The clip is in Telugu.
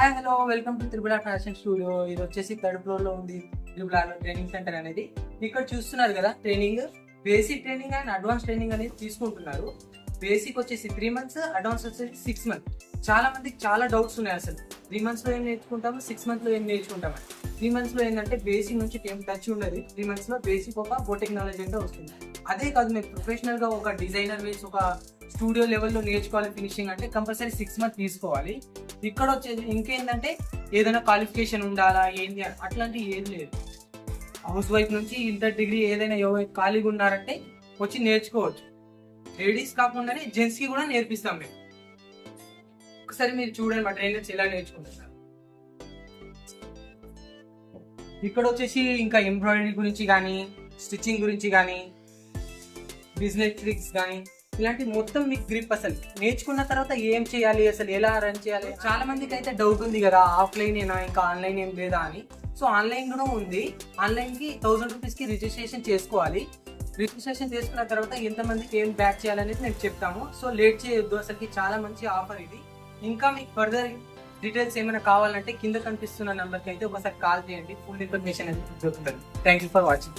Hi hello welcome to triple R fashion studio. ఇది వచ్చేసి థర్డ్ ఫ్లోర్ లో ఉంది త్రిబుల్ ఆర్ ట్రైనింగ్ సెంటర్ అనేది. ఇక్కడ చూస్తున్నారు కదా, training basic training and advance training అనేది తీసుకుంటున్నారు. బేసిక్ వచ్చేసి 3 months, అడ్వాన్స్ వచ్చేసి 6 months. చాలా మందికి చాలా డౌట్స్ ఉన్నాయి. అసలు 3 months లో ఏం నేర్చుకుంటాము, 6 months లో ఏం నేర్చుకుంటామని. 3 months లో ఏంటంటే బేసిక్ నుంచి ఏం టచ్ ఉండదు. 3 months లో బేసిక్ ఒక బోటెక్ నాలెడ్జ్ అంటే వస్తుంది. అదే కాదు, మీరు ప్రొఫెషనల్ గా ఒక డిజైనర్ వేసి ఒక స్టూడియో లెవెల్లో నేర్చుకోవాలి ఫినిషింగ్ అంటే కంపల్సరీ 6 months తీసుకోవాలి. ఇక్కడ వచ్చేది ఇంకేంటంటే ఏదైనా క్వాలిఫికేషన్ ఉండాలా ఏంది అట్లాంటివి ఏం లేదు. హౌస్ వైఫ్ నుంచి ఇంటర్ డిగ్రీ ఏదైనా ఖాళీగా ఉన్నారంటే వచ్చి నేర్చుకోవచ్చు. లేడీస్ కాకుండానే జెంట్స్ కి కూడా నేర్పిస్తాం మేము. ఒకసారి మీరు చూడండి మా ట్రైనర్స్ ఎలా నేర్చుకుంటున్నారు. ఇక్కడ వచ్చేసి ఇంకా ఎంబ్రాయిడరీ గురించి కానీ, స్టిచ్చింగ్ గురించి కానీ, బిజినెస్ ట్రిక్స్ కానీ ఇలాంటి మొత్తం మీకు గ్రిప్. అసలు నేర్చుకున్న తర్వాత ఏం చేయాలి, అసలు ఎలా రన్ చేయాలి, చాలా మందికి అయితే డౌట్ ఉంది కదా, ఆఫ్లైన్ ఏనా ఇంకా ఆన్లైన్ ఏం లేదా అని. సో ఆన్లైన్ కూడా ఉంది. ఆన్లైన్ కి 1000 rupees కి రిజిస్ట్రేషన్ చేసుకోవాలి. రిజిస్ట్రేషన్ చేసుకున్న తర్వాత ఎంతమందికి ఏం బ్యాక్ చేయాలనేది నేను చెప్తాము. సో లేట్ చేయొద్దు, అసలుకి చాలా మంచి ఆఫర్ ఇది. ఇంకా మీకు ఫర్దర్ డీటెయిల్స్ ఏమైనా కావాలంటే కింద కనిపిస్తున్న నెంబర్కి అయితే ఒకసారి కాల్ చేయండి. ఫుల్ ఇన్ఫర్మేషన్ అనేది దొరుకుతుంది. Thank you for watching.